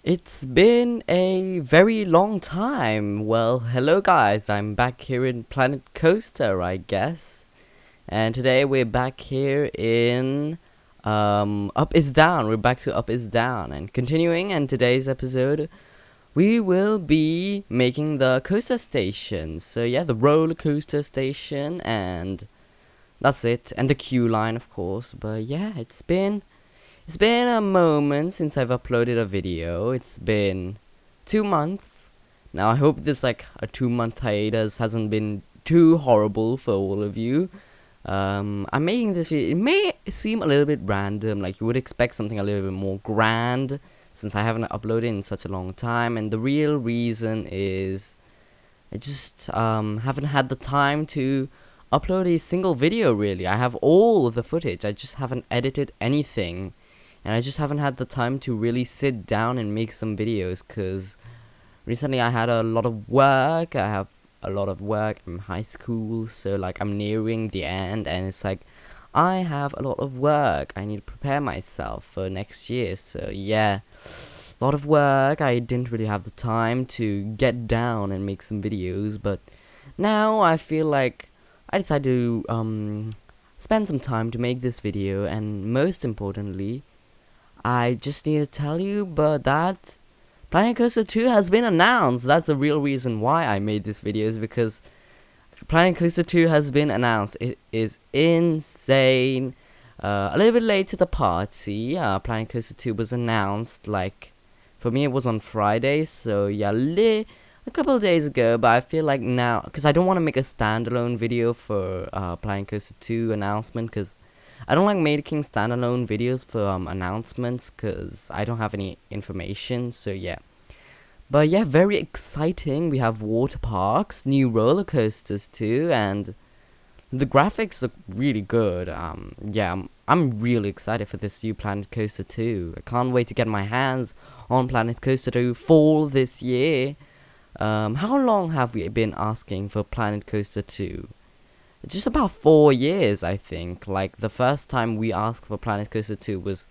It's been a very long time. Well, hello guys, I'm back here in Planet Coaster, I guess. And today we're back here in Up is Down. We're back to Up is Down and continuing. And today's episode we will be making the coaster station. So yeah, the roller coaster station, and that's it. And the queue line, of course. But yeah, it's been a moment since I've uploaded a video. It's been 2 months. Now I hope this a 2 month hiatus hasn't been too horrible for all of you. I'm making this video. It may seem a little bit random, like you would expect something a little bit more grand, since I haven't uploaded in such a long time. And the real reason is I just haven't had the time to upload a single video. Really, I have all of the footage. I just haven't edited anything. And I just haven't had the time to really sit down and make some videos, because recently I had a lot of work. I have a lot of work in high school, so I'm nearing the end, and it's I have a lot of work. I need to prepare myself for next year. So yeah, a lot of work. I didn't really have the time to get down and make some videos, but now I feel like I decided to spend some time to make this video. And most importantly, I just need to tell you that Planet Coaster 2 has been announced. That's the real reason why I made this video, is because Planet Coaster 2 has been announced. It is insane. A little bit late to the party. Planet Coaster 2 was announced, for me it was on Friday, so yeah, a couple of days ago. But I feel like now, because I don't want to make a standalone video for Planet Coaster 2 announcement, because I don't like making standalone videos for announcements, because I don't have any information. So yeah, but yeah, very exciting. We have water parks, new roller coasters too, and the graphics look really good. Yeah, I'm really excited for this new Planet Coaster 2. I can't wait to get my hands on Planet Coaster 2 fall this year. How long have we been asking for Planet Coaster 2? Just about 4 years, I think. The first time we asked for Planet Coaster 2 was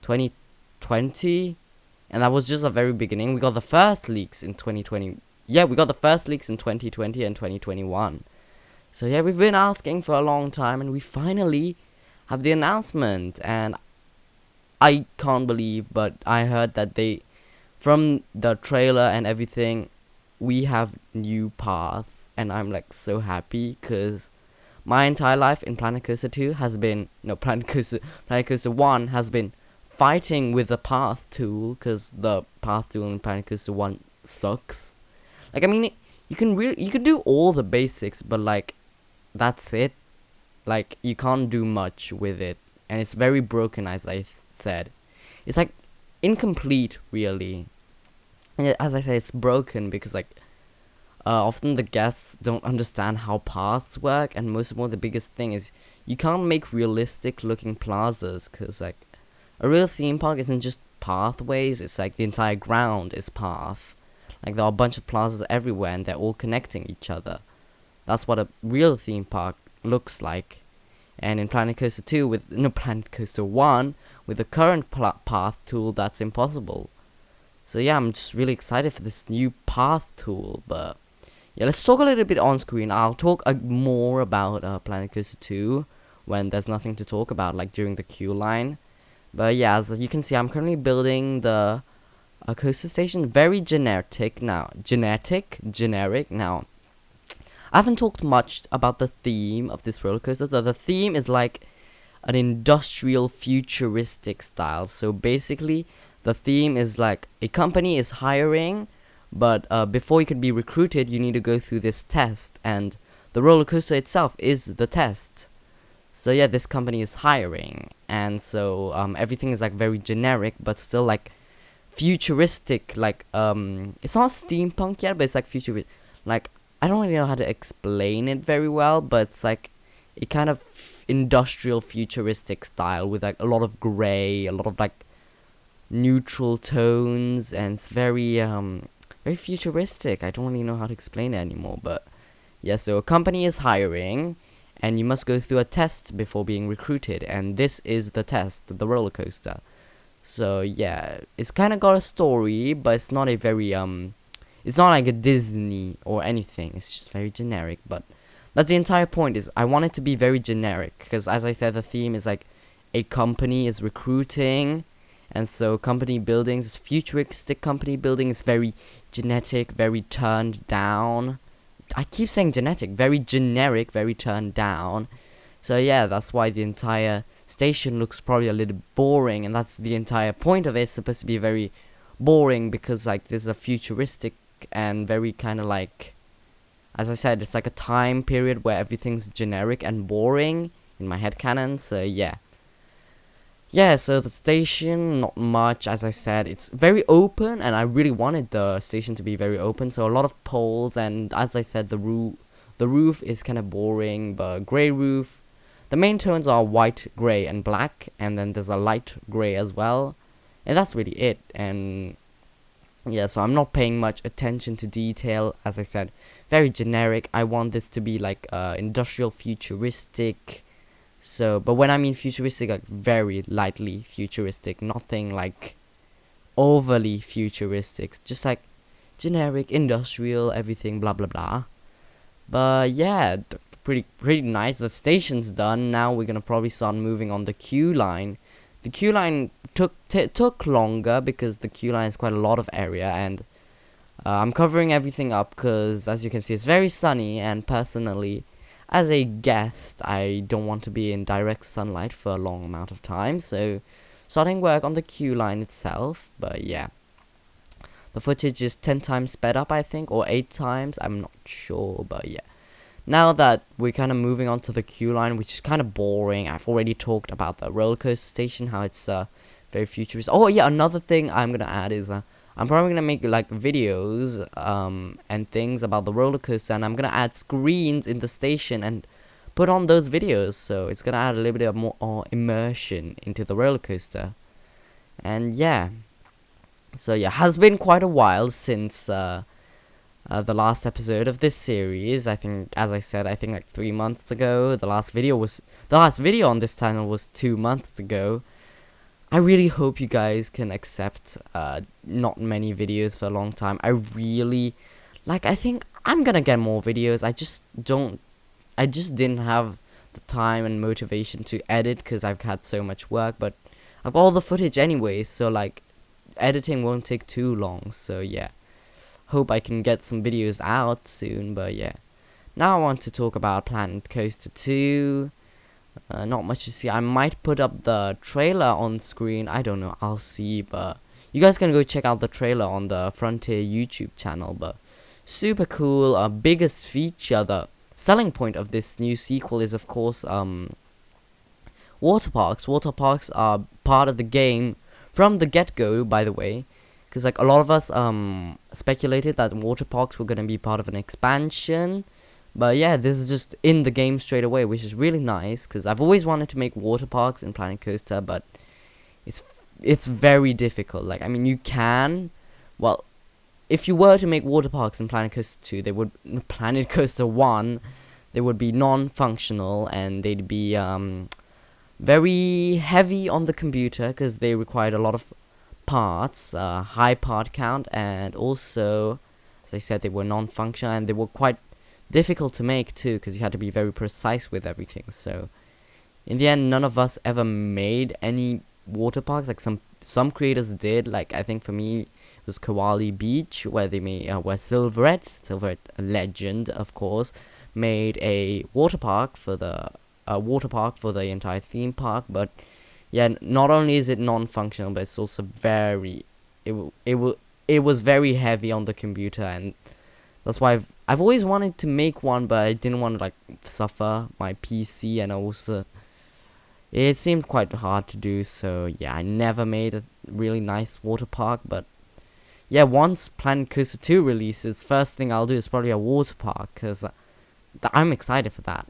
2020, and that was just the very beginning. We got the first leaks in 2020. Yeah, we got the first leaks in 2020 and 2021. So yeah, we've been asking for a long time, and we finally have the announcement. And I can't believe, but I heard that from the trailer and everything, we have new paths, and I'm so happy, because my entire life in Planet Coaster 2 has been, no, Planet Coaster 1 has been fighting with the path tool, because the path tool in Planet Coaster 1 sucks. I mean, you can do all the basics, but that's it. You can't do much with it, and it's very broken, as I said. It's incomplete, really. And as I say, it's broken because often the guests don't understand how paths work, and most of all, the biggest thing is you can't make realistic looking plazas, because a real theme park isn't just pathways. It's the entire ground is path. There are a bunch of plazas everywhere, and they're all connecting each other. That's what a real theme park looks like. And in Planet Coaster 2 Planet Coaster 1 with the current path tool, that's impossible. So yeah, I'm just really excited for this new path tool. But yeah, let's talk a little bit on screen. I'll talk more about Planet Coaster 2 when there's nothing to talk about, during the queue line. But yeah, as you can see, I'm currently building the coaster station. Very generic now. I haven't talked much about the theme of this roller coaster. The theme is an industrial futuristic style. So basically, the theme is a company is hiring, but before you could be recruited, you need to go through this test, and the roller coaster itself is the test. So yeah, this company is hiring, and so everything is very generic, but still futuristic. It's not steampunk yet, but it's futuristic. I don't really know how to explain it very well, but it's a kind of industrial futuristic style with a lot of gray, a lot of neutral tones, and it's very very futuristic. I don't really know how to explain it anymore, but yeah, so a company is hiring, and you must go through a test before being recruited, and this is the test, the roller coaster. So yeah, it's kind of got a story, but it's not a very it's not like a Disney or anything. It's just very generic. But that's the entire point. Is I want it to be very generic because, as I said, the theme is like a company is recruiting, and so company buildings, is futuristic company building is very genetic, very turned down. I keep saying genetic, very generic, very turned down. So yeah, that's why the entire station looks probably a little boring, and that's the entire point of it. It's supposed to be very boring because like this is a futuristic and very kind of like, as I said, it's like a time period where everything's generic and boring in my headcanon. So yeah. Yeah, so the station, not much, as I said, it's very open, and I really wanted the station to be very open, so a lot of poles, and as I said, the roof is kind of boring, but grey roof. The main tones are white, grey, and black, and then there's a light grey as well, and that's really it, and yeah, so I'm not paying much attention to detail, as I said, very generic. I want this to be like industrial futuristic. So, but when I mean futuristic, like very lightly futuristic, nothing like overly futuristic, just like generic, industrial, everything, blah blah blah. But yeah, pretty nice. The station's done. Now we're gonna probably start moving on the queue line. The queue line took longer because the queue line is quite a lot of area, and I'm covering everything up because, as you can see, it's very sunny, and personally, as a guest, I don't want to be in direct sunlight for a long amount of time, so starting work on the queue line itself. But yeah, the footage is 10 times sped up, I think, or 8 times, I'm not sure, but yeah. Now that we're kind of moving on to the queue line, which is kind of boring, I've already talked about the roller coaster station, how it's very futuristic. Oh yeah, another thing I'm gonna add is I'm probably gonna make like videos and things about the roller coaster, and I'm gonna add screens in the station and put on those videos, so it's gonna add a little bit of more immersion into the roller coaster. And yeah, so yeah, has been quite a while since the last episode of this series. I think, as I said, I think like 3 months ago. The last video on this channel was 2 months ago. I really hope you guys can accept not many videos for a long time. I really, like, I think I'm gonna get more videos. I just didn't have the time and motivation to edit because I've had so much work, but I've got all the footage anyway, so like, editing won't take too long, so yeah. Hope I can get some videos out soon, but yeah. Now I want to talk about Planet Coaster 2. Not much to see. I might put up the trailer on screen. I don't know. I'll see. But you guys can go check out the trailer on the Frontier YouTube channel. But super cool. Biggest feature, the selling point of this new sequel is, of course, water parks. Water parks are part of the game from the get-go, by the way. Because like a lot of us speculated that water parks were gonna be part of an expansion. But yeah, this is just in the game straight away, which is really nice, because I've always wanted to make water parks in Planet Coaster, but it's very difficult. Like, I mean, you can, well, if you were to make water parks in Planet Coaster 2, they would, Planet Coaster 1, they would be non-functional, and they'd be very heavy on the computer, because they required a lot of parts, high part count, and also, as I said, they were non-functional, and they were quite difficult to make too, because you had to be very precise with everything. So in the end, none of us ever made any water parks. Like some creators did. Like, I think for me it was Kowali Beach, where they made where Silverette legend, of course, made a water park for the entire theme park. But yeah, not only is it non-functional, but it's also very it was very heavy on the computer, and that's why I've always wanted to make one, but I didn't want to like suffer my PC, and also it seemed quite hard to do. So yeah, I never made a really nice water park. But yeah, once Planet Coaster 2 releases, first thing I'll do is probably a water park, because I'm excited for that.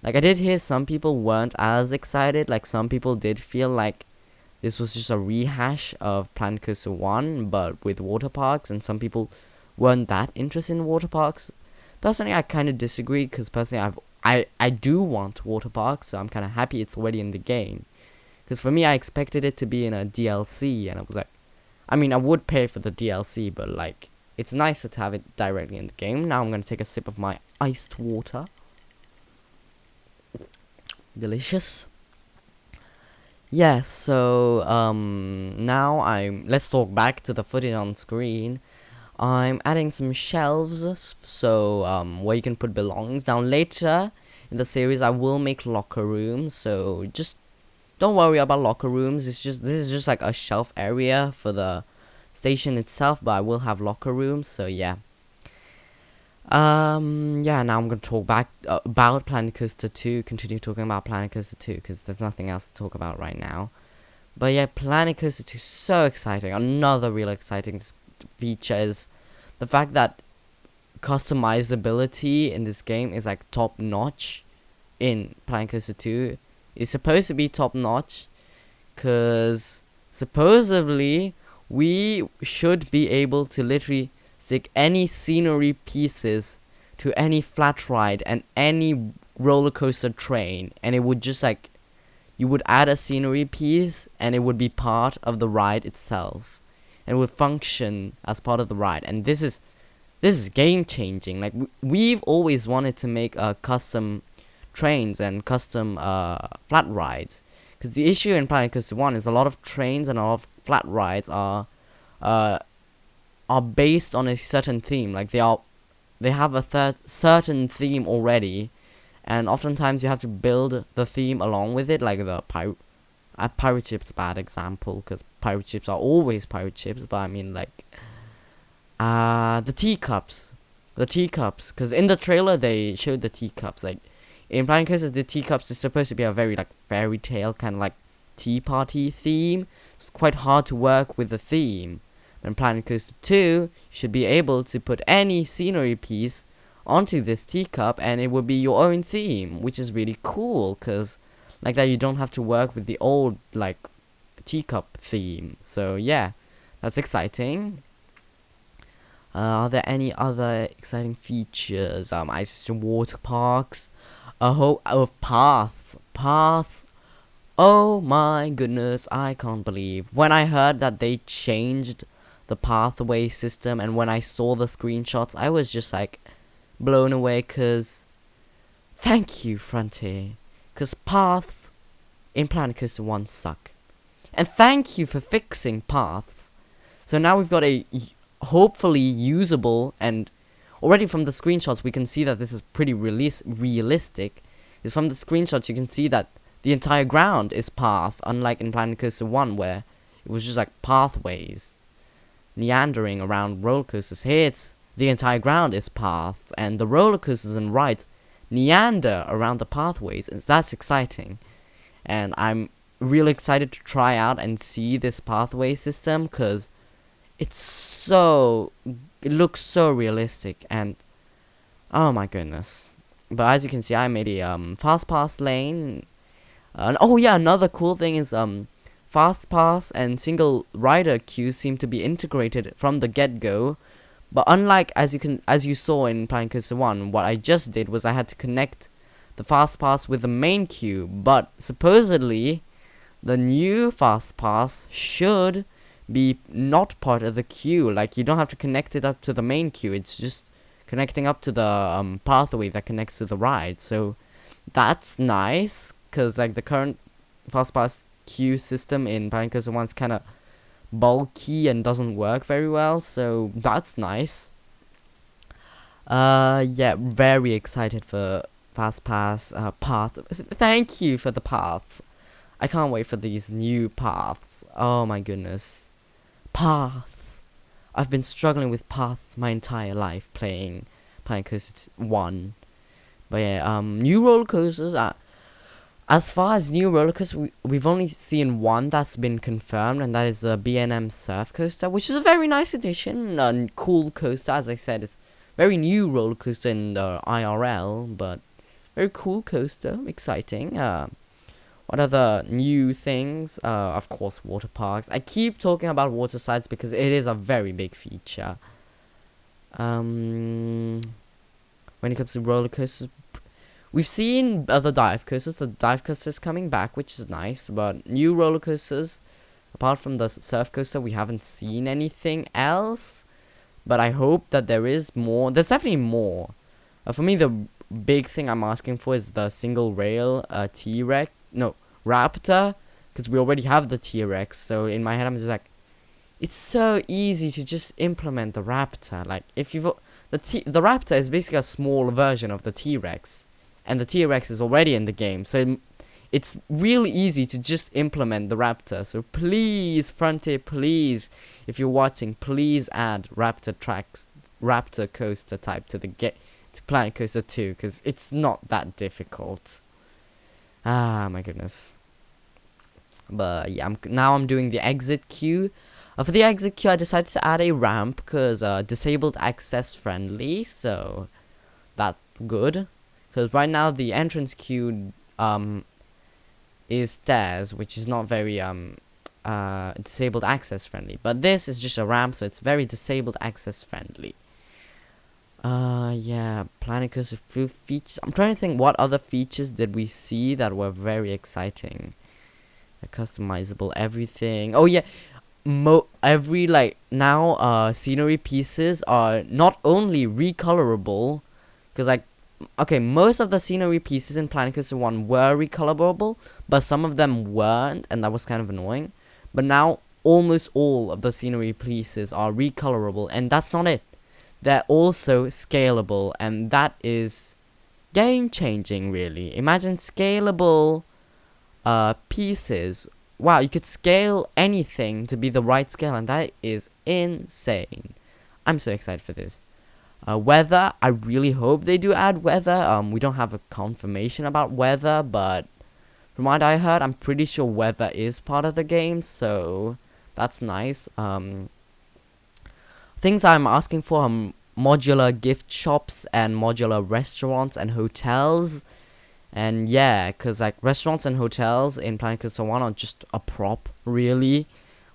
Like, I did hear some people weren't as excited. Like, some people did feel like this was just a rehash of Planet Coaster 1, but with water parks, and some people weren't that interested in water parks. Personally, I kind of disagree, because personally I do want water parks, so I'm kind of happy it's already in the game. Because for me, I expected it to be in a DLC, and I was like, I mean, I would pay for the DLC, but like, it's nicer to have it directly in the game. Now I'm gonna take a sip of my iced water. Delicious. Yes, so now let's talk back to the footage on screen. I'm adding some shelves, so where you can put belongings. Now later in the series I will make locker rooms, so just don't worry about locker rooms. This is just like a shelf area for the station itself, but I will have locker rooms, so yeah. Yeah, now I'm gonna talk back about Planet Coaster 2, continue talking about Planet Coaster 2, because there's nothing else to talk about right now. But yeah, Planet Coaster 2 is so exciting. Another real exciting feature is the fact that customizability in this game is like top notch in Planet Coaster 2. It's supposed to be top notch, because supposedly we should be able to literally stick any scenery pieces to any flat ride and any roller coaster train, and it would just like, you would add a scenery piece and it would be part of the ride itself and would function as part of the ride. And this is game changing. Like, we've always wanted to make custom trains and custom flat rides, because the issue in Planet Coaster 1 is a lot of trains and a lot of flat rides are based on a certain theme. Like, they have a certain theme already, and oftentimes you have to build the theme along with it. Like the pirate ship's a bad example, because pirate ships are always pirate ships, but I mean like the teacups, because in the trailer they showed the teacups. Like in Planet Coaster, the teacups is supposed to be a very like fairy tale kind of like tea party theme. It's quite hard to work with the theme. In Planet Coaster 2, you should be able to put any scenery piece onto this teacup and it will be your own theme, which is really cool, because like that you don't have to work with the old like teacup theme. So yeah, that's exciting. Are there any other exciting features? Ice water parks, paths. Oh my goodness, I can't believe when I heard that they changed the pathway system, and when I saw the screenshots I was just like blown away, because thank you, Frontier, because paths in Planet Coaster 1 suck, and thank you for fixing paths. So now we've got a hopefully usable, and already from the screenshots we can see that this is pretty realistic. Is from the screenshots you can see that the entire ground is path, unlike in Planet Coaster 1 where it was just like pathways meandering around roller coasters. Here it's the entire ground is paths, and the roller coasters and rides meander around the pathways, and that's exciting. And I'm really excited to try out and see this pathway system, because it looks so realistic, and oh my goodness. But as you can see, I made a fast pass lane. Oh yeah, another cool thing is fast pass and single rider queues seem to be integrated from the get-go. But unlike as you saw in Planet Coaster 1, what I just did was I had to connect the fast pass with the main queue. But supposedly the new fast pass should be not part of the queue. Like, you don't have to connect it up to the main queue. It's just connecting up to the pathway that connects to the ride. So that's nice, because like the current fast pass queue system in Planet Coaster 1 is kind of bulky and doesn't work very well, so that's nice. Yeah, very excited for fast pass path. Thank you for the paths. I can't wait for these new paths. Oh my goodness, paths. I've been struggling with paths my entire life playing Planet Coaster 1. But yeah, new roller coasters. As far as new roller coasters, we've only seen one that's been confirmed, and that is the B&M Surf Coaster, which is a very nice addition, a cool coaster. As I said, it's very new roller coaster in the IRL, but very cool coaster, exciting. What other new things? Of course, water parks. I keep talking about water slides because it is a very big feature. When it comes to roller coasters, we've seen other dive coasters. The dive coaster is coming back, which is nice. But new roller coasters, apart from the surf coaster, we haven't seen anything else. But I hope that there is more. There's definitely more. For me, the big thing I'm asking for is the single rail T-Rex. No, Raptor. Because we already have the T-Rex. So in my head, I'm just like, it's so easy to just implement the Raptor. Like, if you've... The Raptor is basically a small version of the T-Rex. And the T-Rex is already in the game. So it's really easy to just implement the Raptor. So please, Frontier, please, if you're watching, please add Raptor Coaster type to Planet Coaster 2, because it's not that difficult. Ah, my goodness. But yeah, I'm doing the exit queue. For the exit queue, I decided to add a ramp because disabled access friendly, so that's good. Because right now the entrance queue is stairs, which is not very disabled access friendly. But this is just a ramp, so it's very disabled access friendly. Yeah, Planet Coaster features. I'm trying to think what other features did we see that were very exciting. Customizable everything. Oh yeah, every scenery pieces are not only recolorable, because okay, most of the scenery pieces in Planet Coaster 1 were recolorable, but some of them weren't, and that was kind of annoying. But now almost all of the scenery pieces are recolorable, and that's not it. They're also scalable, and that is game changing, really. Imagine scalable pieces. Wow, you could scale anything to be the right scale, and that is insane. I'm so excited for this. Weather, I really hope they do add weather. We don't have a confirmation about weather, but from what I heard, I'm pretty sure weather is part of the game, so that's nice. Things I'm asking for are modular gift shops and modular restaurants and hotels. And yeah, because restaurants and hotels in Planet Coaster 1 are just a prop, really.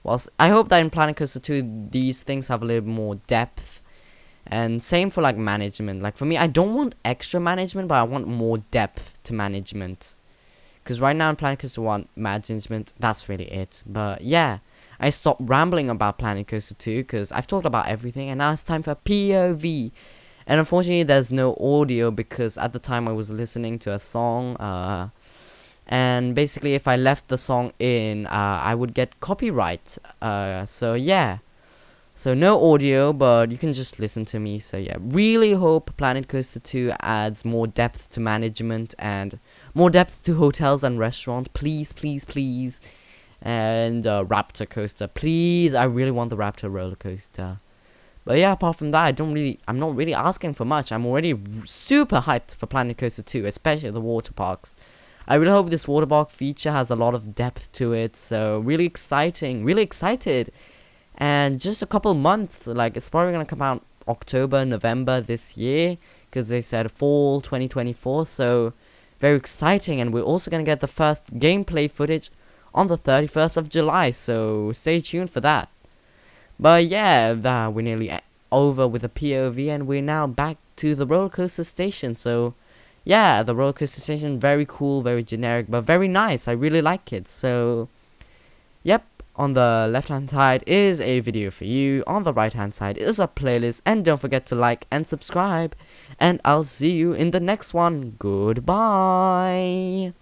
Whilst I hope that in Planet Coaster 2, these things have a little more depth. And same for management. For me, I don't want extra management, but I want more depth to management. Because right now in Planet Coaster 1, management, that's really it. But yeah, I stopped rambling about Planet Coaster 2 because I've talked about everything, and now it's time for POV. And unfortunately, there's no audio because at the time I was listening to a song. And basically, if I left the song in, I would get copyright. So yeah. So no audio, but you can just listen to me. So yeah, really hope Planet Coaster 2 adds more depth to management and more depth to hotels and restaurants. Please, please, please. And Raptor Coaster, please. I really want the Raptor roller coaster. But yeah, apart from that, I'm not really asking for much. I'm already super hyped for Planet Coaster 2, especially the water parks. I really hope this water park feature has a lot of depth to it. So really exciting, really excited. And just a couple months, it's probably gonna come out October, November this year, because they said fall 2024. So very exciting, and we're also gonna get the first gameplay footage on the 31st of July. So stay tuned for that. But yeah, we're nearly over with the POV, and we're now back to the roller coaster station. So yeah, the roller coaster station, very cool, very generic, but very nice. I really like it. So yep, on the left hand side is a video for you, on the right hand side is a playlist, and don't forget to like and subscribe, and I'll see you in the next one. Goodbye.